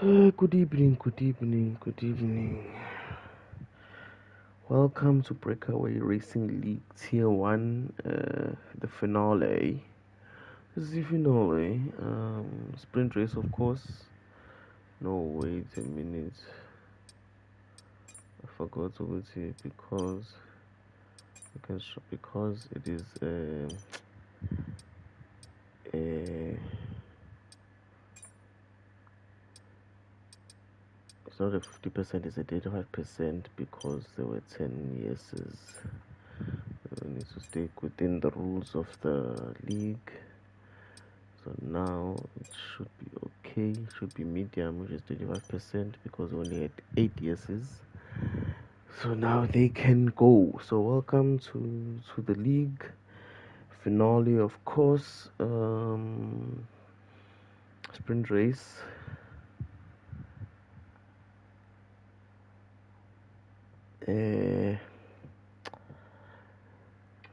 Good evening, good evening, good evening. Welcome to Breakaway Racing League Tier 1, the finale. This is the finale. Sprint race, of course. No, wait a minute. I forgot to go to it because it is it's not a 50%, it's a 35% because there were 10 yeses. We need to stay within the rules of the league. So now it should be okay. It should be medium, which is 25% because we only had 8 yeses. So now they can go. So welcome to the league finale, of course. Sprint race.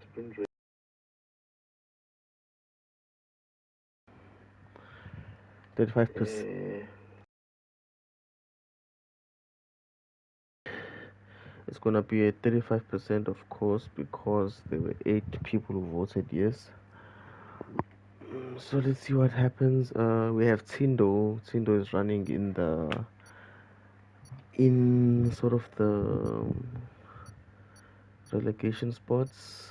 Sprint race. 35%. It's gonna be a 35%, of course, because there were 8 people who voted yes. So let's see what happens. We have Tindo. Tindo is running in sort of the relegation spots.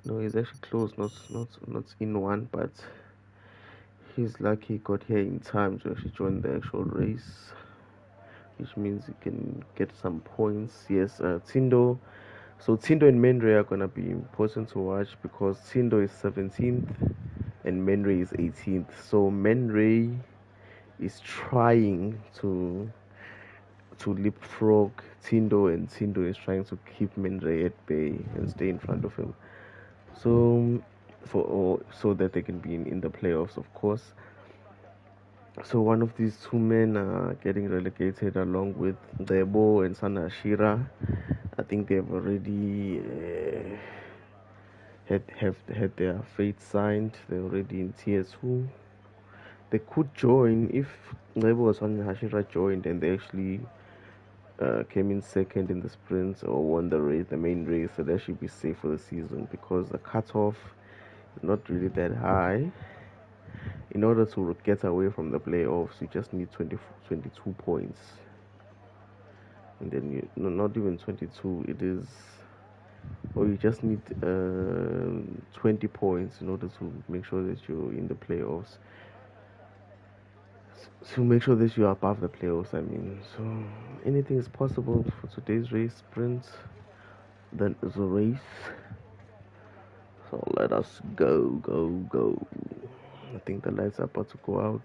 No, he's actually close, not in one, but he's lucky he got here in time to actually join the actual race, which means he can get some points. Yes, Tindo. So Tindo and Menre are gonna be important to watch because Tindo is 17th and Menre is 18th. So Menre is trying to leapfrog Tindo, and Tindo is trying to keep Menre at bay and stay in front of him. So so that they can be in the playoffs, of course. So one of these two men are getting relegated along with Debo and Sana Ashira. I think they've already had their fate signed. They're already in tier 2. They could join if Debo or Sana Ashira joined and they actually came in second in the sprints or won the race, the main race, so they should be safe for the season because the cutoff is not really that high. In order to get away from the playoffs, you just need 22 points, and then you no, not even 22. It is, or you just need 20 points in order to make sure that you're in the playoffs. To make sure that you are above the playoffs, I mean. So anything is possible for today's race sprint. Then is a race. So let us go, go, go. I think the lights are about to go out.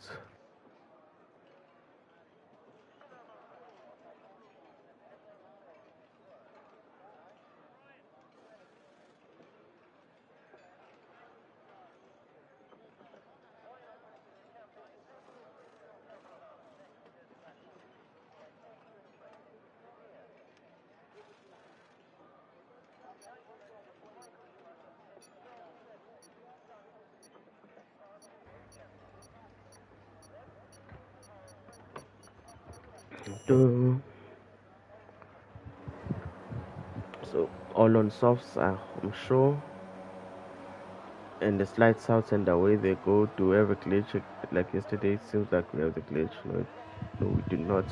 So all on softs, I'm sure. And the lights out and away they go. Do we have a glitch like yesterday? It seems like we have the glitch. No, we do not.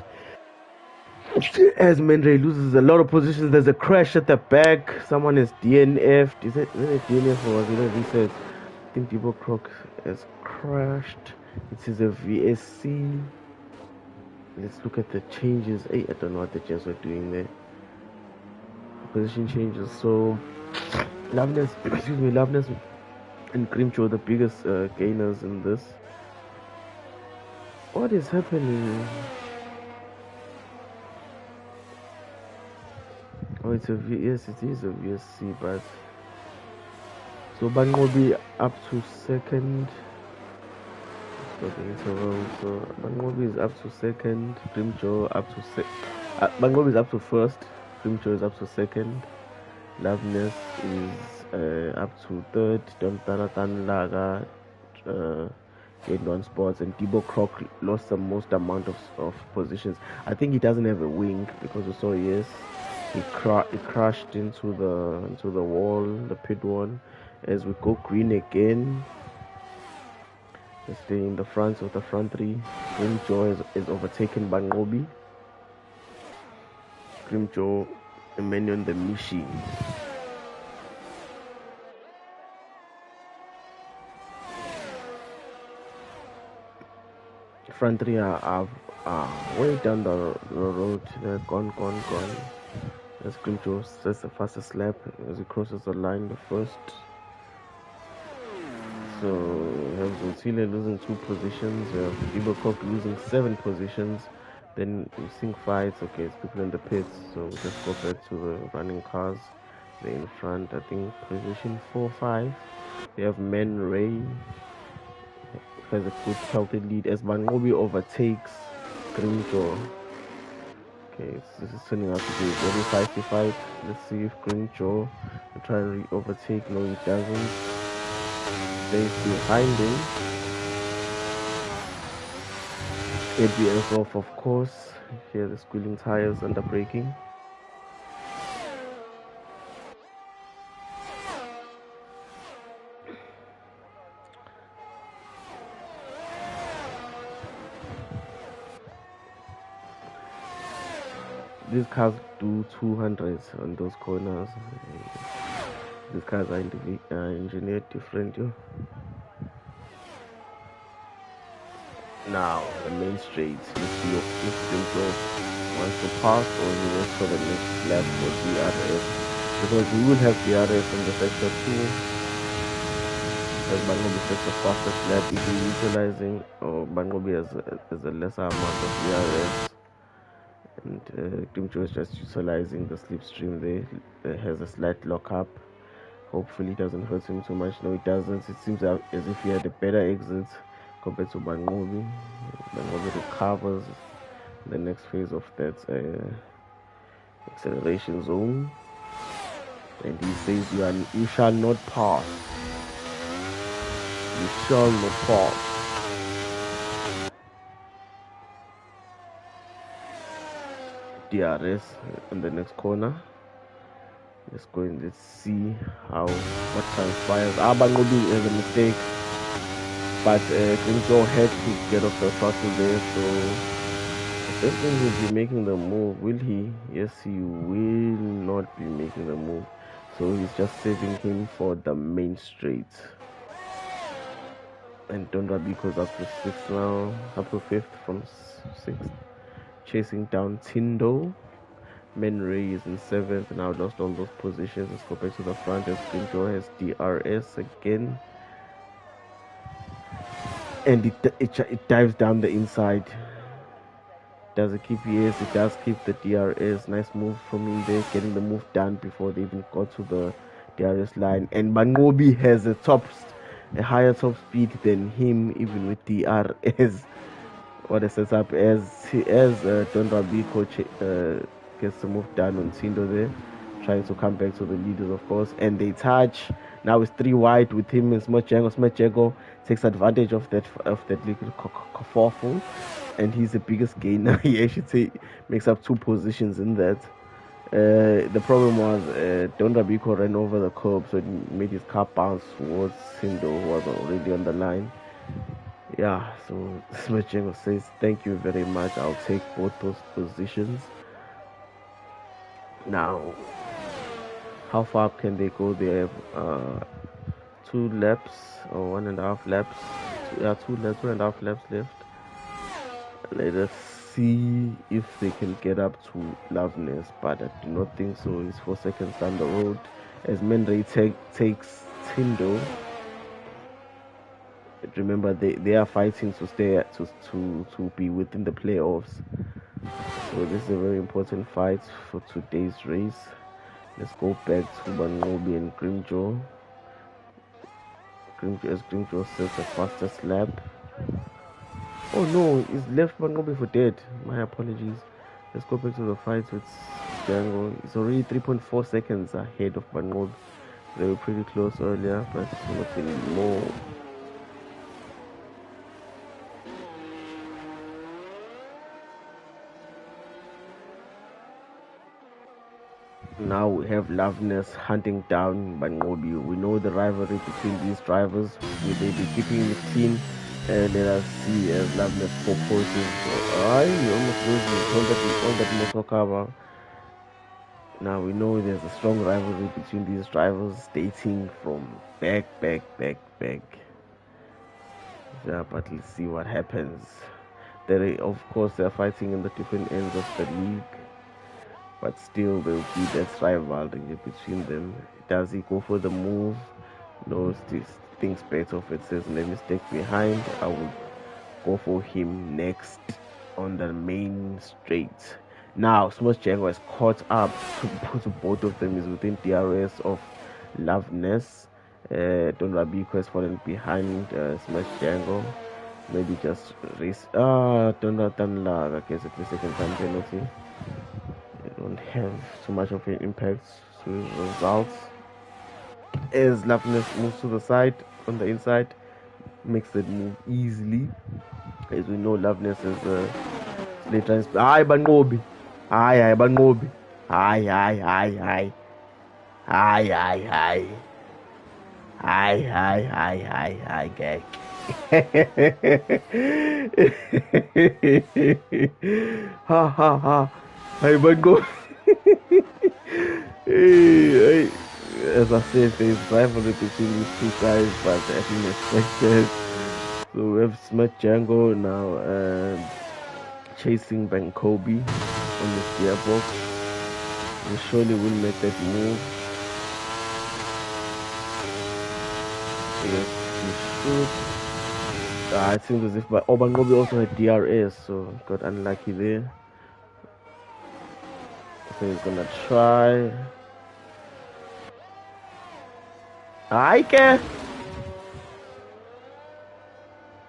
As Menre loses a lot of positions, there's a crash at the back. Someone is DNF'd. Is it DNF or was it a reset? I think Debo Croc has crashed. It is a VSC. Let's look at the changes. Hey, I don't know what the Jets were doing there. Position changes. So Loveness, Loveness and Grimcho, the biggest gainers in this. What is happening? Oh, it's a yes, it is a VSC, but so Bangobi up to second. So the interval. So Bangobi is up to second. Grimcho up to Bangobi is up to first. Grimcho is up to second. Loveness is up to third. Don Laga gained 1 spot, and Debo Croc lost the most amount of positions. I think he doesn't have a wing because we saw yes, he crashed into the wall, the pit one. As we go green again, let's stay in the front of the front three. Grimjaw is overtaken by Ngobi. Grimjaw, Emmanuel the Mishi. Front three are way down the road. They're gone. As Grimjaw sets the fastest lap as he crosses the line, the first. So we have Zoltile losing 2 positions. We have Ibercock losing 7 positions. Then we seeing fights. Okay, it's people in the pits. So we just go back to the running cars. They're in front. I think position 4, 5. We have Men Ray has a good healthy lead as Mangobi overtakes Grimjaw. Okay, this is turning out to be very feisty fight. Let's see if Grimjaw will try and overtake. No, he doesn't. Stays behind him. ABS off, of course. Here the squealing tires under braking. These cars do 200s on those corners. These cars are engineered different. Yo. Now the main straight. Let's see if Grimjaw wants to pass or he waits for the next lap for DRS, because we will have DRS in the sector 2 as Bangobi takes the fastest lap. If we're utilizing or Bangobi has a lesser amount of DRS, and Grimjaw is just utilizing the slipstream there. It has a slight lockup. Hopefully it doesn't hurt him too much. No, it doesn't. It seems as if he had a better exit compared to Bangobi. Bangobi recovers the next phase of that acceleration zone, and he says you shall not pass. You shall not pass. DRS in the next corner. Let's go and let's see what transpires. Bangobi has a mistake, but Grimjaw had to get off the throttle there, so I think he'll be making the move. Will he? Yes, he will not be making the move. So he's just saving him for the main straight. And Don Rabiko's up to 6th now, up to 5th from 6th. Chasing down Tindo. Menray is in 7th, now lost all those positions. Let's go back to the front as Grimjaw has DRS again. And it dives down the inside. Does it keep? Yes, it does keep the DRS. Nice move from him there, getting the move done before they even got to the DRS line. And Bangobi has a higher top speed than him, even with DRS. What a setup as Don Rabiko gets the move done on Tindo there, trying to come back to the leaders, of course. And they touch. Now it's 3 wide with him and Smachego. Smachego takes advantage of that little kerfuffle, and he's the biggest gainer. He actually makes up 2 positions in that. The problem was Don Rabiko ran over the curb, so it made his car bounce towards Tindo, who was already on the line. Yeah, so Smachego says, thank you very much. I'll take both those positions. Now, how far up can they go? They have 2 laps or 1.5 laps. 2.5 laps left. Let us see if they can get up to Loveness, but I do not think so. He's 4 seconds down the road as Menray takes Tindo. Remember, they are fighting to stay to be within the playoffs. So this is a very important fight for today's race. Let's go back to Bangobi and Grimjaw. Grimjaw sets the fastest lap. Oh no, he's left Bangobi for dead. My apologies. Let's go back to the fight with Django. He's already 3.4 seconds ahead of Bangobi. They were pretty close earlier, but not anymore. Now we have Loveness hunting down Bangobi. We know the rivalry between these drivers. Will they be keeping it clean? Let us see as Loveness proposes. I almost losing all that motor cover. Now we know there's a strong rivalry between these drivers dating from back. Yeah, but let's see what happens. Of course, they're fighting in the different ends of the league, but still there'll be that rivalry between them. Does he go for the move? No, still thinks better of it. Says, let me stick behind. I will go for him next on the main straight. Now, Smash Django has caught up to both of them. Is within DRS of Loveness. Don Rabico has fallen behind Smash Django. Maybe just race. Don't lag. I guess it's the second time penalty. They don't have too much of an impact to results. As Loveness moves to the side on the inside, makes that move easily. As we know, Loveness is they transfer. Hi, Bangobi. Hi, Bangobi. Hi. Hi, gag. Ha. Hi, Bangobi. Hey. As I said, there's rivalry between these two guys, but I didn't expect that. So we have Smart Django now chasing Bankobi on the gearbox. He surely will make that move. Yes, he should. It seems as if Bankobi also had DRS, so got unlucky there. So he's gonna try. Aike!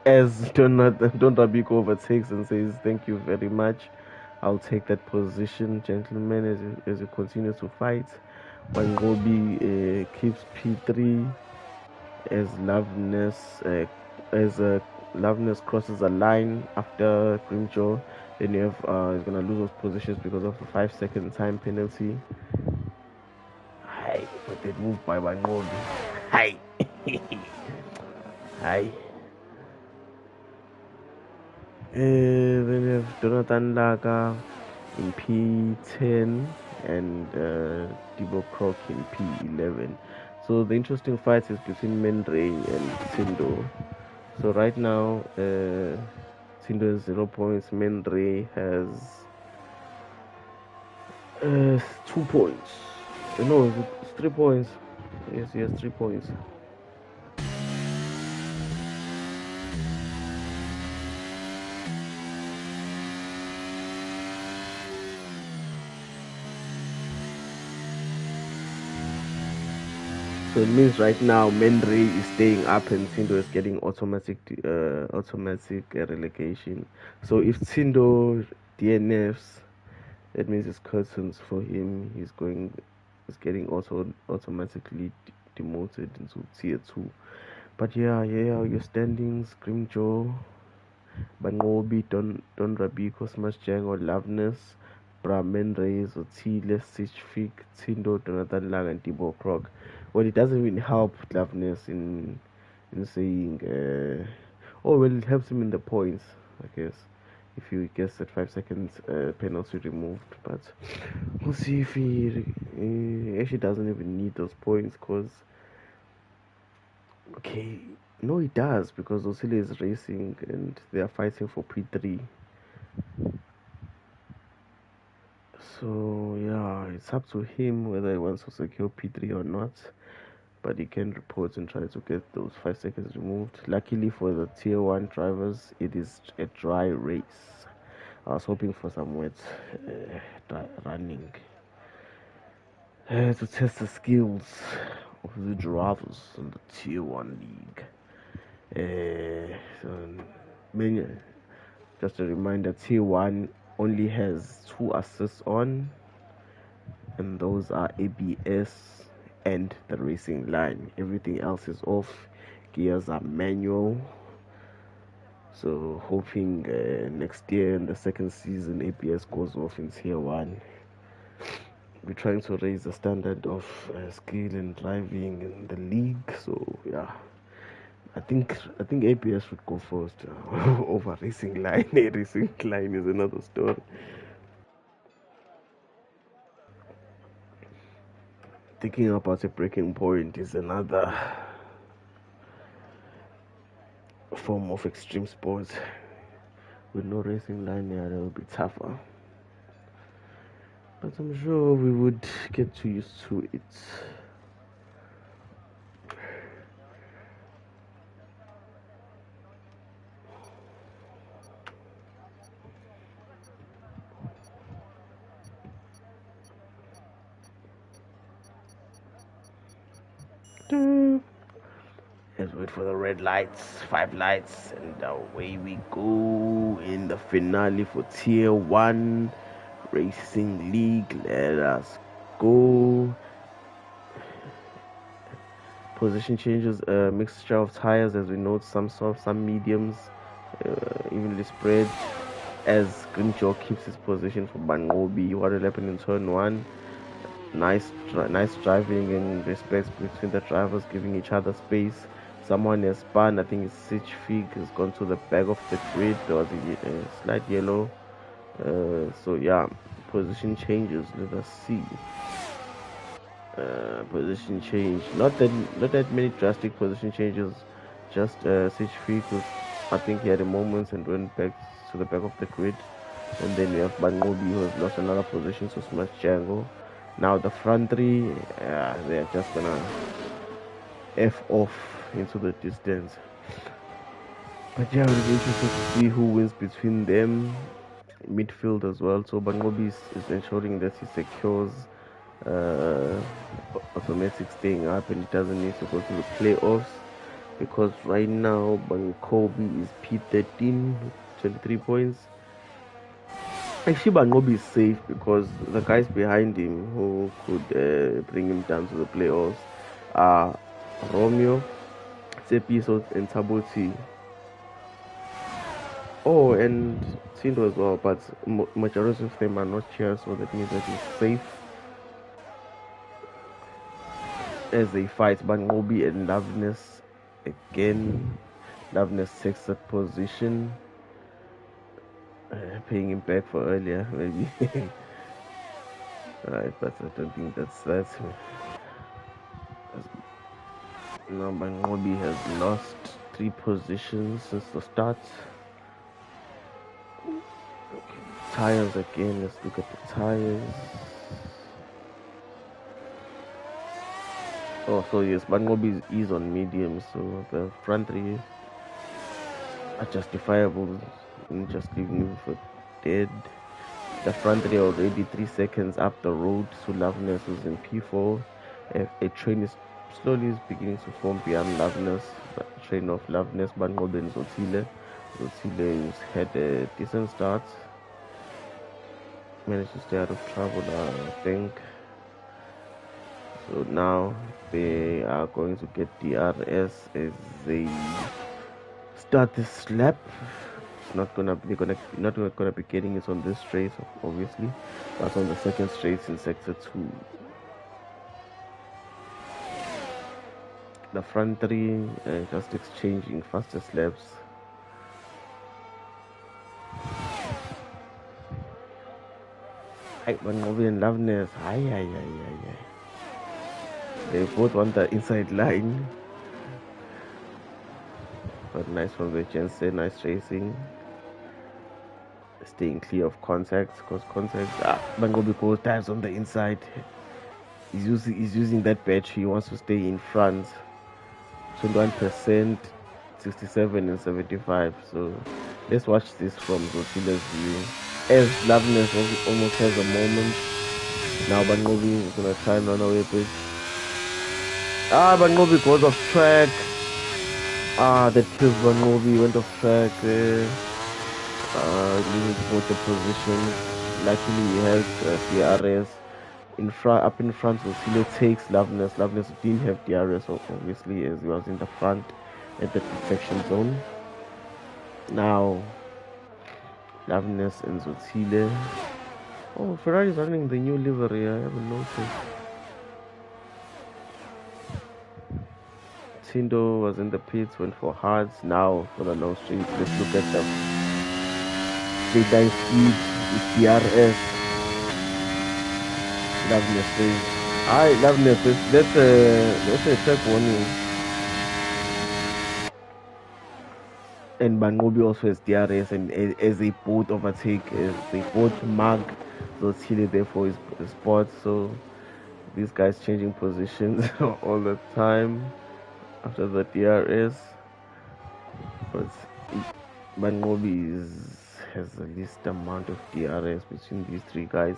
As Don Rabiko overtakes and says, thank you very much. I'll take that position, gentlemen, as you continue to fight. Bangobi keeps P3 as Loveness crosses a line after Grimjaw. Then you have he's gonna lose those positions because of a 5-second time penalty. Hi, but they moved by Bangobi. Hi. Hi. Then we have Jonathan Laga in P10 and Debo Croc in P11. So the interesting fight is between Mendray and Tindo. So right now, Tindo has 0 points. Mendray has 2 points. No, it's 3 points. Yes, he has 3 points. So it means right now Mendray is staying up and Tindo is getting automatic relegation. So if Tindo DNFs, that means it's curtains for him. He's getting automatically demoted into tier 2. But yeah, your standings: Grimjaw, Bangobi, Don Rabiko, Smash Django, Loveness, Brahman Reyes, Otile, Sichfik, Tindo, Jonathan Lang, and Debo Croc. Well, it doesn't really help Loveness in saying, well, it helps him in the points, I guess, if he gets that 5 seconds penalty removed. But we'll see if he actually doesn't even need those points, because okay, no, he does, because Osile is racing and they are fighting for P3. So yeah, it's up to him whether he wants to secure P3 or not. But he can report and try to get those 5 seconds removed. Luckily for the tier 1 drivers, it is a dry race. I was hoping for some wet running to test the skills of the drivers in the tier 1 league. Just a reminder, tier 1 only has 2 assists on, and those are ABS and the racing line. Everything else is off. Gears are manual. So hoping next year in the second season ABS goes off in tier 1. we're trying to raise the standard of skill and driving in the league. So yeah, I think APS should go first over Racing Line. Racing Line is another story. Thinking about a breaking point is another form of extreme sports. With no racing line, yeah, that will be tougher. But I'm sure we would get too used to it. Let's wait for the red lights, 5 lights, and away we go in the finale for Tier 1 Racing League. Let us go. Position changes, a mixture of tires as we note, some soft, some mediums, evenly spread. As Grinjo keeps his position for Bangobi, what will happen in turn 1? Nice driving and respect between the drivers, giving each other space. Someone has spun. I think it's Sitch Fig has gone to the back of the grid. There was a slight yellow. So yeah, position changes. Let us see. Position change. Not that many drastic position changes. Just Sitch Fig was, I think he had a moment and went back to the back of the grid. And then we have Bangobi who has lost another position to Smash Django. Now the front three, they're just gonna F off into the distance. But yeah, it'll be interesting to see who wins between them. Midfield as well. So Bangobi is ensuring that he secures uh, automatic staying up and he doesn't need to go to the playoffs. Because right now Bangobi is P13, 23 points. Actually, Bangobi is safe because the guys behind him who could bring him down to the playoffs are Romeo, Tsepiso, and Taboti. Oh, and Tindo as well, but majority of them are not here, so that means that he's safe as they fight Bangobi and Loveness again. Loveness takes that position, paying him back for earlier, maybe. Right, but I don't think that's now Bangobi has lost 3 positions since the start. Okay, tires again. Let's look at the tires. Oh, so yes, Bangobi is on medium, so the front 3 are justifiable in just leaving him for dead. The front 3 are already 3 seconds up the road to Loveness, who's in P4. A train is slowly beginning to form beyond Loveness. The train of Loveness, Bangobi and Zotile. Zotile has had a decent start. Managed to stay out of trouble, I think. So now they are going to get DRS as they start this lap. It's not gonna be getting it on this straight, obviously, but on the second straight in sector 2. The front 3 just exchanging fastest laps. Bangobi and Loveness. They both want the inside line. But nice from the Jensen, nice racing. Staying clear of contacts, because Bangobi goes dives on the inside. He's using that badge. He wants to stay in front. 21%, 67 and 75. So let's watch this from Zotila's view. As Loveness almost has a moment. Now Bangobi is gonna try and run away with it. Bangobi goes off track. That kills Bangobi, went off track there. Losing both the positions. Luckily he has DRS in front. Up in front, Zotile takes Loveness. Loveness didn't have DRS, obviously, as he was in the front at the defection zone. Now Loveness and Zotile Oh, Ferrari's running the new livery. I haven't noticed. Tindo was in the pits, went for hards. Now for the long straight. Let's look at the straight line speed with DRS. Loveness says, "Hi, Loveness. That's a track warning." And Bangobi also has DRS, and as they both overtake, as they both mug Zotile there for his spot. So these guys changing positions all the time after the DRS. But Bangobi has the least amount of DRS between these three guys.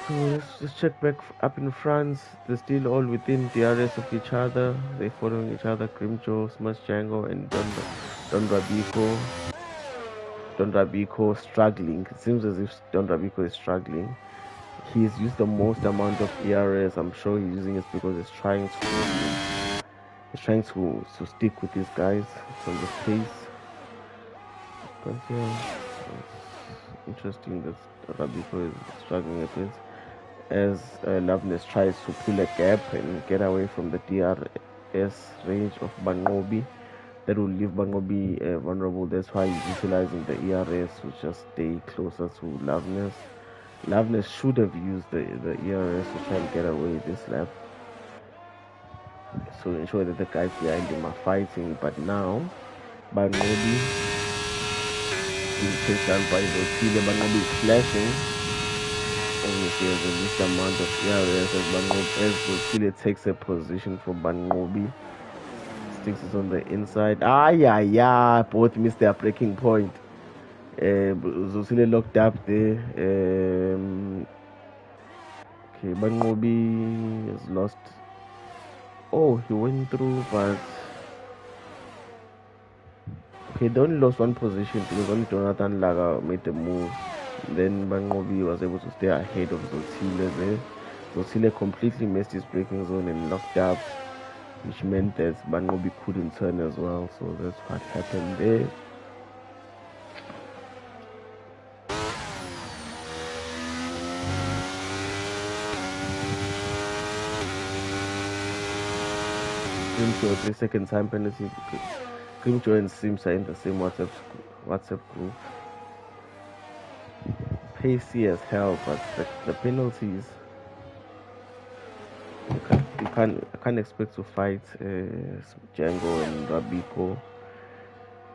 So let's just check back up in France. They're still all within DRS of each other. They're following each other. Grimjo, Smash Django, and Don Rabiko. Don Rabiko struggling. It seems as if Don Rabiko is struggling. He's used the most amount of DRS. I'm sure he's using it because he's trying to stick with these guys from the pace. But yeah, it's interesting that Rabiko is struggling a bit as Loveness tries to pull a gap and get away from the DRS range of Bangobi. That will leave Bangobi vulnerable. That's why he's utilizing the ERS to just stay closer to Loveness. Loveness should have used the ERS to try and get away this lap, so ensure that the guys behind him are fighting. But now Bangobi being chased down by Zotile. Bangobi is flashing. Obviously has the least amount of ERS as Zotile takes a position for Bangobi. Sticks is on the inside. Yeah. Both missed their breaking point. Zotile locked up there. Okay, Bangobi has lost. Oh, he went through, but okay, they only lost one position because only Jonathan Laga made the move. Then Bangobi was able to stay ahead of Zotile there. Zotile completely missed his braking zone and locked up, which meant that Bangobi couldn't turn as well. So that's what happened there. Grimjo 3 second time penalty. Grimjo and Sims are in the same WhatsApp group. Pacey as hell, but the penalties you can't expect to fight Django and Rabiko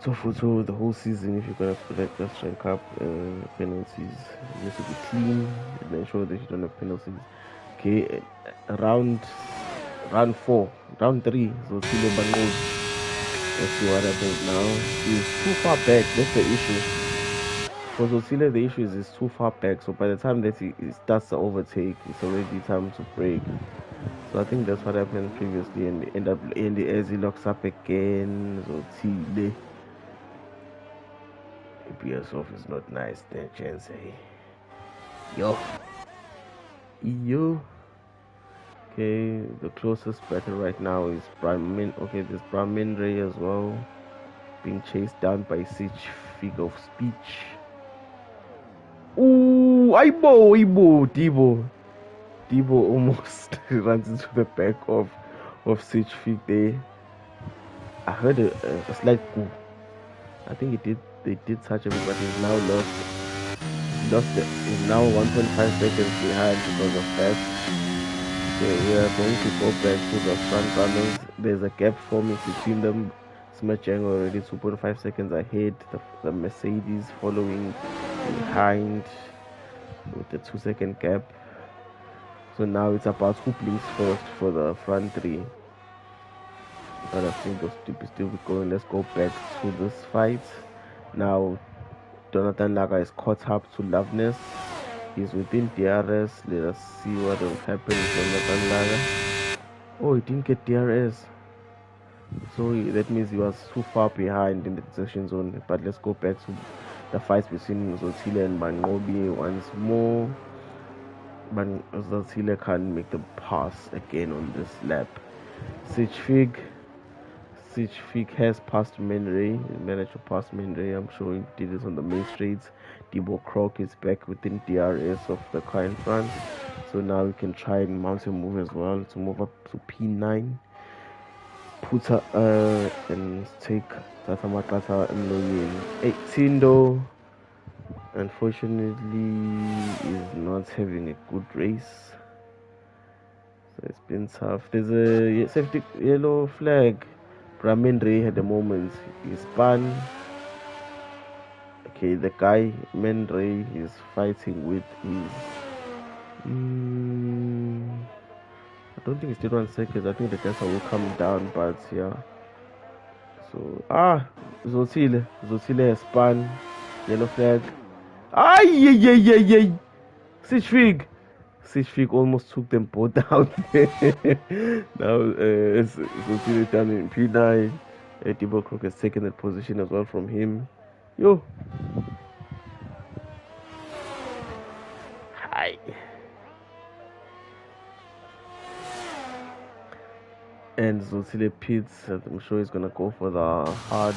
for the whole season if you're gonna collect the Strike Cup penalties. You need to be clean and ensure that you don't have penalties. Okay, round 4, round 3. Zotile Bangobi. Let's see what happens now. He's too far back. That's the issue. For Zotile, the issue is he's too far back. So by the time that he starts to overtake, it's already time to break. So I think that's what happened previously, and they end up as he locks up again. Zotile. APS off is not nice. Then chance, hey. Yo. Okay, the closest battle right now is Brahmin. Okay, there's Brahmin Ray as well, being chased down by Siege Figure of Speech. Ooh, Debo almost runs into the back of Siege Fig there. I heard a slight coup. I think they did touch him, but he's now he's now 1.5 seconds behind because of that. So we are going to go back to the front runners. There's a gap forming between them. Smachengo already 2.5 seconds ahead. The Mercedes following behind with the 2-second gap. So now it's about who blinks first for the front three. But I think those two will still be going. Let's go back to this fight. Now Jonathan Laga is caught up to Loveness. He's within DRS. Let us see what will happen with Jonathan Laga. Oh, he didn't get DRS. So that means he was too far behind in the detection zone. But let's go back to the fight between Zotile and Bangobi once more. Zotile can't make the pass again on this lap. Siege Fig Fig has passed Menray. He managed to pass Menray. I'm sure he did it on the main straights. Debo Croc is back within DRS of the car in front. So now we can try and mount a move as well to move up to P9. Put and take Tata Matata and Loyin. 18 though, unfortunately, is not having a good race. So it's been tough. There's a safety yellow flag. Ramendre at the moment is spun. Okay, the guy Mendre is fighting with is. I don't think it's still 1 second. I think the Tesla will come down, but yeah. So Zotile has spun. Yellow flag. Ay. Siegfried almost took them both out. Now Zotile down in P9. Debo Crook has taken that position as well from him. Yo. Hi. And Zotile pits. I'm sure he's gonna go for the hard.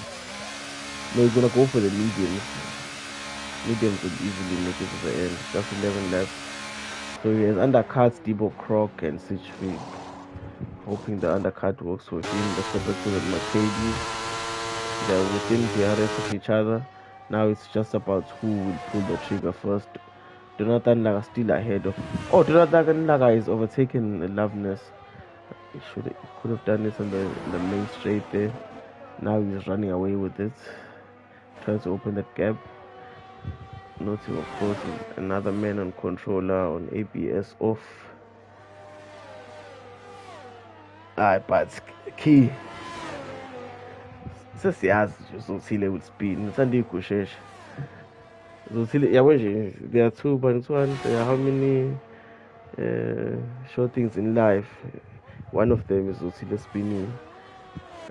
No, he's gonna go for the mediums. Mediums would easily make it to the end. Just 11 left. So he has undercuts Debo Croc and Siegfried. Hoping the undercut works for him. Let's go back to the Mercedes. They're within the rest of each other. Now it's just about who will pull the trigger first. Jonathan Laga still ahead of. Oh, Jonathan Laga is overtaking Loveness. He could have done it on the main straight there. Now he's running away with it. Tries to open that gap. Noting, of course, another man on controller on ABS off. But key. Sesiyazi Zotile will spin. Sandi kushesha. Zotile, yeah, there are two, but there are how many short things in life? One of them is Zotile spinning.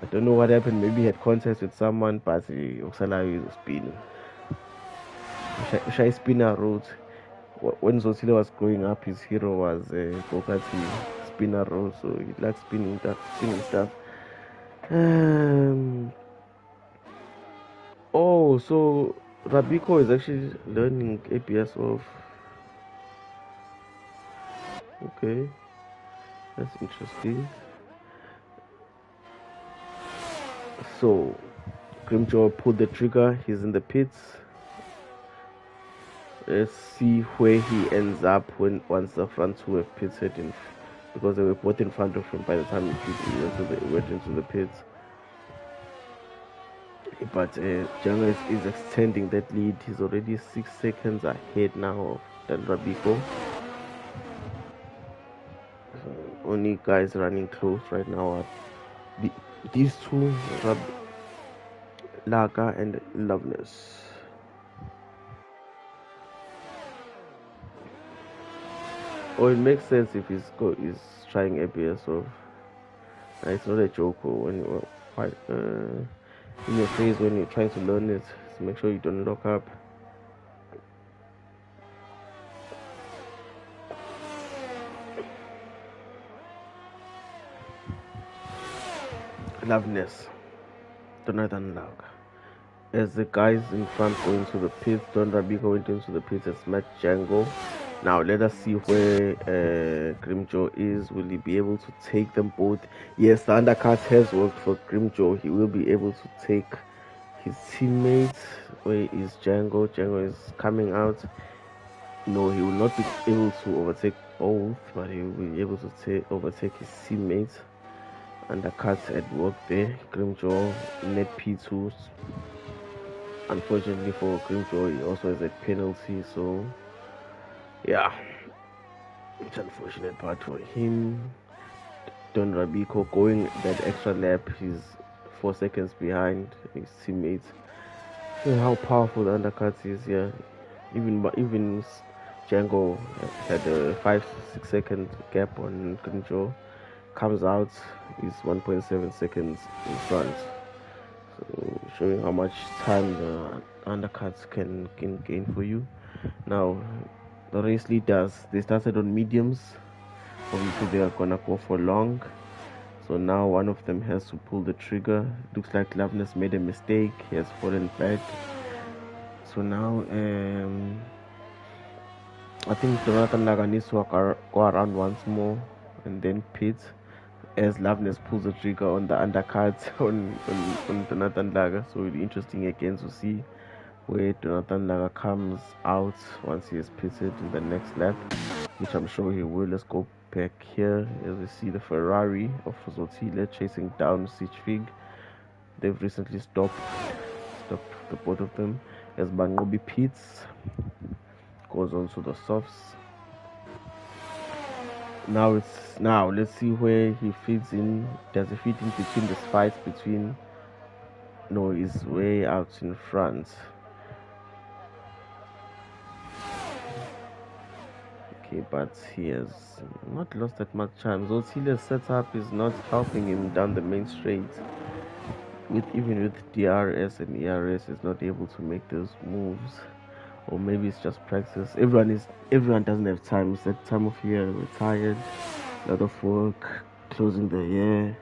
I don't know what happened. Maybe he had contact with someone, but Oksalayo is spinning. Shy spinner road. When Zotile was growing up, his hero was Bokati spinner road, so he likes spinning stuff. Oh, so Rabiko is actually learning ABS off. Okay, that's interesting. So Grimjaw pulled the trigger. He's in the pits. Let's see where he ends up once the front two have pitted in, because they were both in front of him by the time he went into the pits. But Django is extending that lead. He's already 6 seconds ahead now than Rabiko. So only guys running close right now are these two, Laga and Loveness. Oh, it makes sense if he's trying ABS off. It's not a joke when you're quite in your face when you're trying to learn it. So make sure you don't lock up. Loveness, Jonathan Laga. As the guys in front go into the pits, Don Rabiko went into the pits and smacked Django. Now let us see where Grimjaw is. Will he be able to take them both? Yes, the undercut has worked for Grimjaw. He will be able to take his teammates. Where is Django? Django is coming out. No, he will not be able to overtake both, but he will be able to overtake his teammates. Undercut at work there. Grimjaw net P2s. Unfortunately for Grimjaw, he also has a penalty, so yeah, it's unfortunate part for him. Don Rabiko going that extra lap, he's 4 seconds behind his teammates. See how powerful the undercut is here. Even Django had a 5-6 second gap on Grimjaw. Comes out, is 1.7 seconds in front. So showing how much time the undercuts can gain for you. Now the race leaders, they started on mediums. Obviously they are gonna go for long. So now one of them has to pull the trigger. Looks like Loveness made a mistake. He has fallen back. So now I think Jonathan Laga needs to go around once more and then pit as Loveness pulls the trigger on the undercut on Jonathan Laga. So it'll be interesting again to see where Jonathan Laga comes out once he is pitted in the next lap, which I'm sure he will. Let's go back here as we see the Ferrari of Zotile chasing down Sichfig. They've recently stopped the both of them as Bangobi pits, goes on to the softs. Now let's see where he fits in. Does he fit in between this fight between? No, he's way out in front. Okay, but he has not lost that much time. Zotile's setup is not helping him down the main straight. Even with DRS and ERS, is not able to make those moves. Or maybe it's just practice. Everyone doesn't have time. It's that time of year. We're tired, a lot of work, closing the year.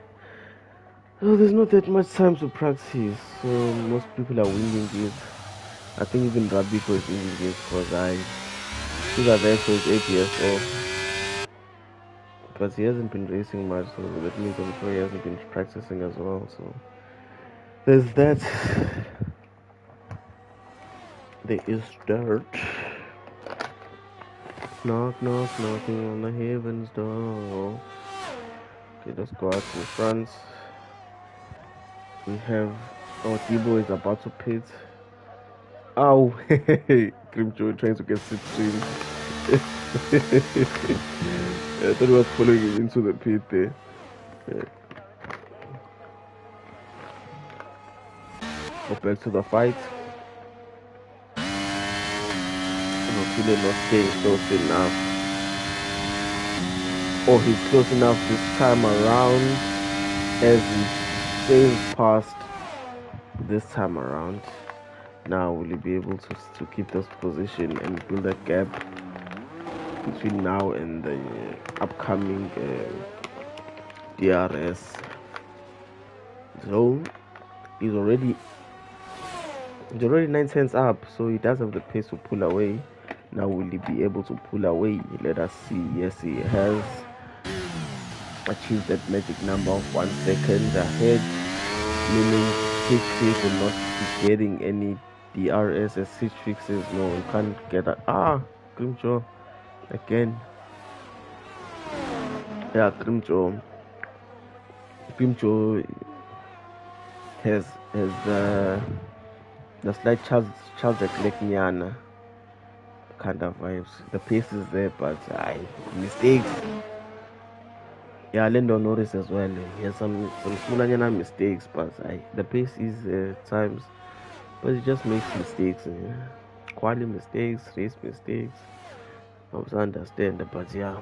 Oh, there's not that much time to practice. So most people are winging it. I think even Rabiko is winging it because these are there for his APS off. But he hasn't been racing much, so that means I'm sure he hasn't been practicing as well. So there's that. There is dirt. Knock, knock, knocking on the heaven's door. Okay, let's go out in front. We have. Oh, Debo is about to pit. Ow! Grimjo trying to get slipstream. I thought he was following him into the pit there. Yeah. Go back to the fight. Really not staying close enough. Oh, he's close enough this time around as he sails past this time around. Now will he be able to keep this position and build a gap between now and the upcoming DRS zone? He's already 9 tenths up, so he does have the pace to pull away. Now will he be able to pull away? Let us see. Yes, he has achieved that magic number of 1 second ahead, meaning Stitch Fix will not be getting any DRS as Stitch Fixes. No, you can't get that. Grimjo again. Yeah, Grimjo has the slight Charles Leclerc kind of vibes. The pace is there, but mistakes. Yeah, Lando Norris as well. He has some small mistakes, but the pace is times, but he just makes mistakes. Quality mistakes, race mistakes. I was understand, but yeah,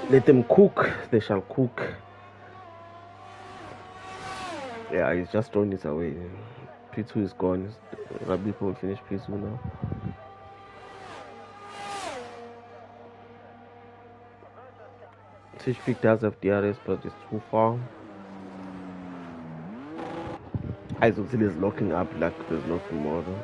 let them cook. They shall cook. Yeah, he's just throwing it away. P2 is gone. Rabiko will finish P2 now. Switchpick does have DRS, but it's too far. Isotil is locking up like there's no tomorrow.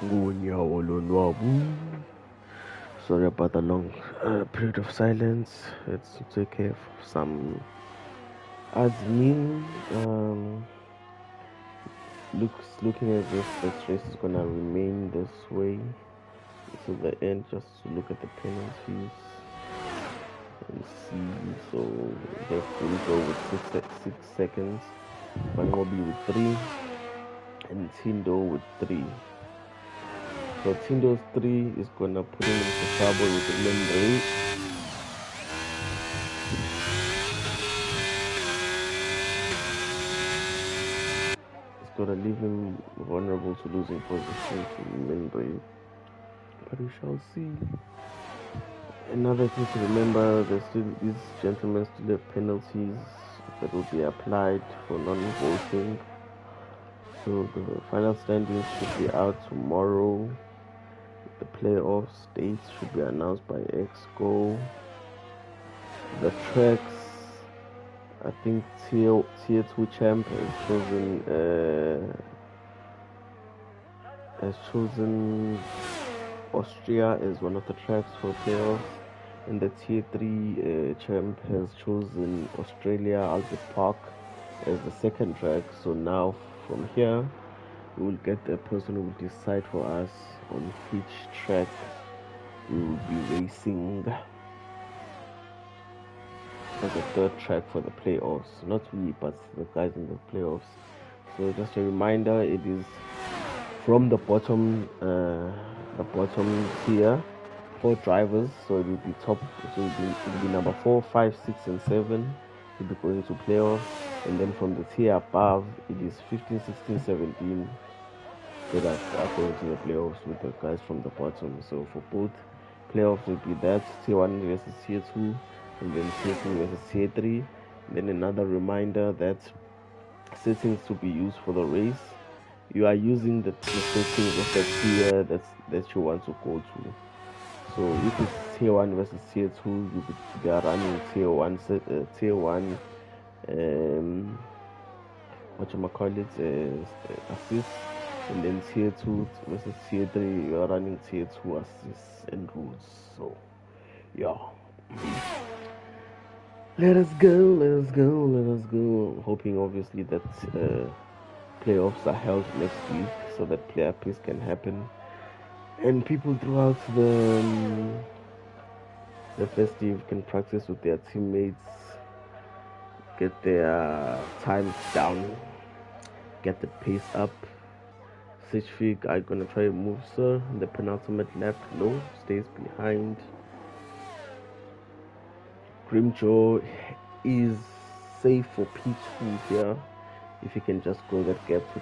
Ngunyawo lonwabu. Sorry about the long period of silence. Let's take care of some admin. Looking as if this race is gonna remain this way to the end. Just to look at the penalties and see. So they will go with 6 seconds. Bangobi with 3, and Tindo with 3. So Tindo's 3 is gonna put him into trouble with the memory. It's gonna leave him vulnerable to losing position to memory. But we shall see. Another thing to remember, these gentlemen still have penalties that will be applied for non-voting. So the final standings should be out tomorrow. The playoff dates should be announced by Exco. The tracks, I think tier 2 champ has chosen Austria as one of the tracks for playoffs, and the tier 3 champ has chosen Australia Albert Park as the second track. So now from here we will get a person who will decide for us on which track we will be racing as a third track for the playoffs. Not we, but the guys in the playoffs. So just a reminder, it is from the bottom tier, 4 drivers. So it will be top. So it will be number 4, 5, 6, and 7 will be going to playoffs, and then from the tier above, it is 15, 16, 17 that are going to the playoffs with the guys from the bottom. So for both playoffs, it will be that tier 1 versus tier 2, and then tier 2 versus tier 3. Then another reminder that settings to be used for the race, you are using the settings of the tier that you want to go to. So if it's tier 1 versus tier 2, you are running tier 1 assist, and then tier 2 versus tier 3, you are running tier 2 assists and rules. So yeah, let us go. Hoping obviously that playoffs are held next week so that player peace can happen, and people throughout the festive can practice with their teammates, get their times down, get the pace up. Sitchvik are gonna try to move Sir in the penultimate lap. No, stays behind. Grimjaw is safe for P2 here if he can just close that gap to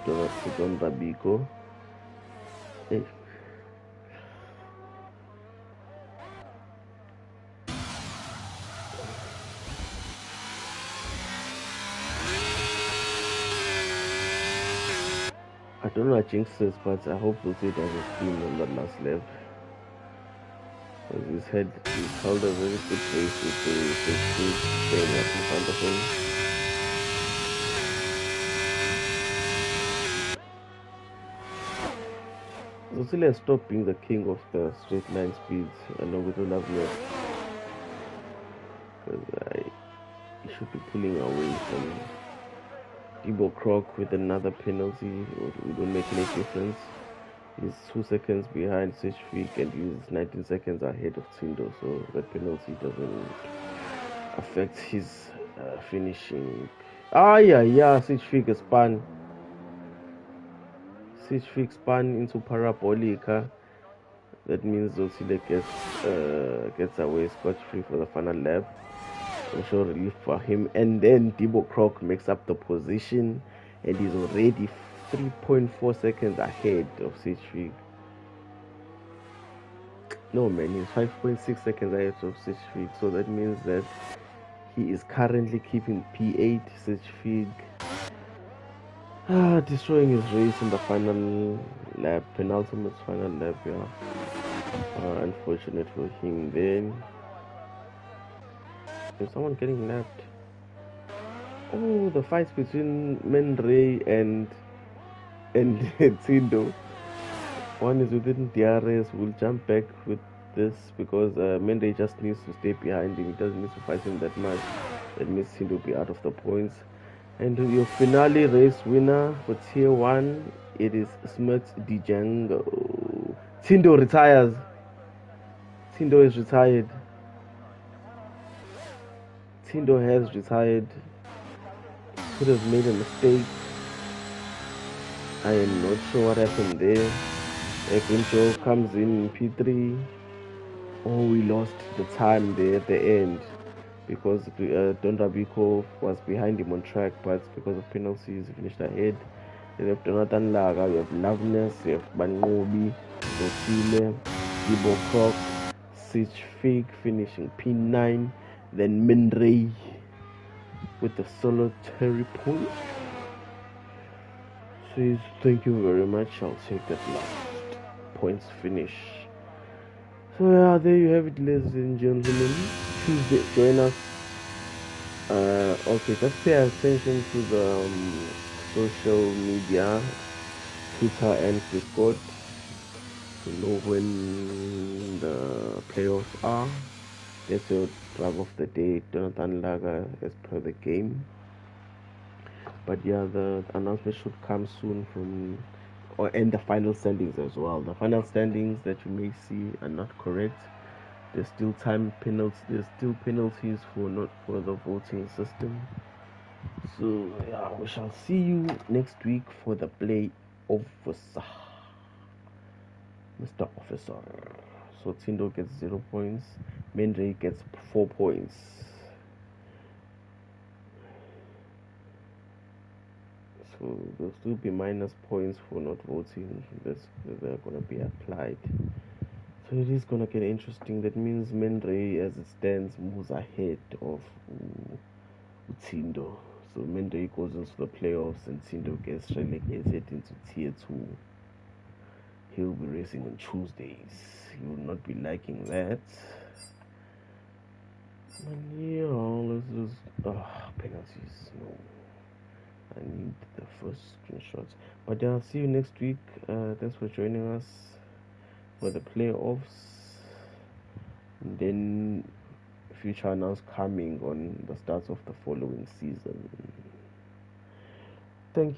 Don Rabiko. I don't know what Jinx says, but I hope we'll see it as a team on that last lap. He's held a very good race with the speed staying up in front of him. Zosile has stopped being the king of the straight line speeds along with Olavio, because he should be pulling away from Debo Croc with another penalty. It won't make any difference. He's 2 seconds behind Sitchvik and he's 19 seconds ahead of Tindo, so that penalty doesn't affect his finishing. Yeah, Sitchvik spun. Sitchvik spun into Parabolica. That means Zosile gets away scotch-free for the final lap. A show relief for him, and then Debo Croc makes up the position and is already 3.4 seconds ahead of Sitchvik. No man, he's 5.6 seconds ahead of Sitchvik, so that means that he is currently keeping P8. Sitchvik destroying his race in the final lap, penultimate final lap. Unfortunate for him. Then is someone getting lapped? Oh, the fights between Menray and Tindo. One is within DRS. We'll jump back with this because Mende just needs to stay behind him. He doesn't need to fight him that much. That means he will be out of the points. And your finale race winner for tier 1, it is Smith Django. Tindo retires. Tindo is retired. Tindo has retired. Could have made a mistake. I am not sure what happened there. Egunjo comes in P3. Oh, we lost the time there at the end because Don Rabiko was behind him on track, but because of penalties, he finished ahead. You have Jonathan Laga, you have Loveness, you have Bangobi, Zotile, Gibo Croc, Sich Fig finishing P9, then Mindray with the solitary point. Says thank you very much, I'll take that last points finish. So yeah, there you have it, ladies and gentlemen. Tuesday, join us. Okay, just pay attention to the social media, Twitter and Discord, to know when the playoffs are. That's your drug of the day, Jonathan Lager, as per the game. But yeah, the announcement should come soon from, and the final standings as well. The final standings that you may see are not correct. There's still time penalties. There's still penalties for not for the voting system. So yeah, we shall see you next week for the play officer, Mr. Officer. So Tindo gets 0 points. Mendry gets 4 points. So there'll still be minus points for not voting. They're gonna be applied. So it is gonna get interesting. That means Mendry, as it stands, moves ahead of Tindo. So Mendry goes into the playoffs and Tindo gets relegated into tier 2. He'll be racing on Tuesdays. He will not be liking that. And yeah, let's just penalties. No, I need the first screenshots. But I'll see you next week. Thanks for joining us for the playoffs. And then future announcements coming on the start of the following season. Thank you.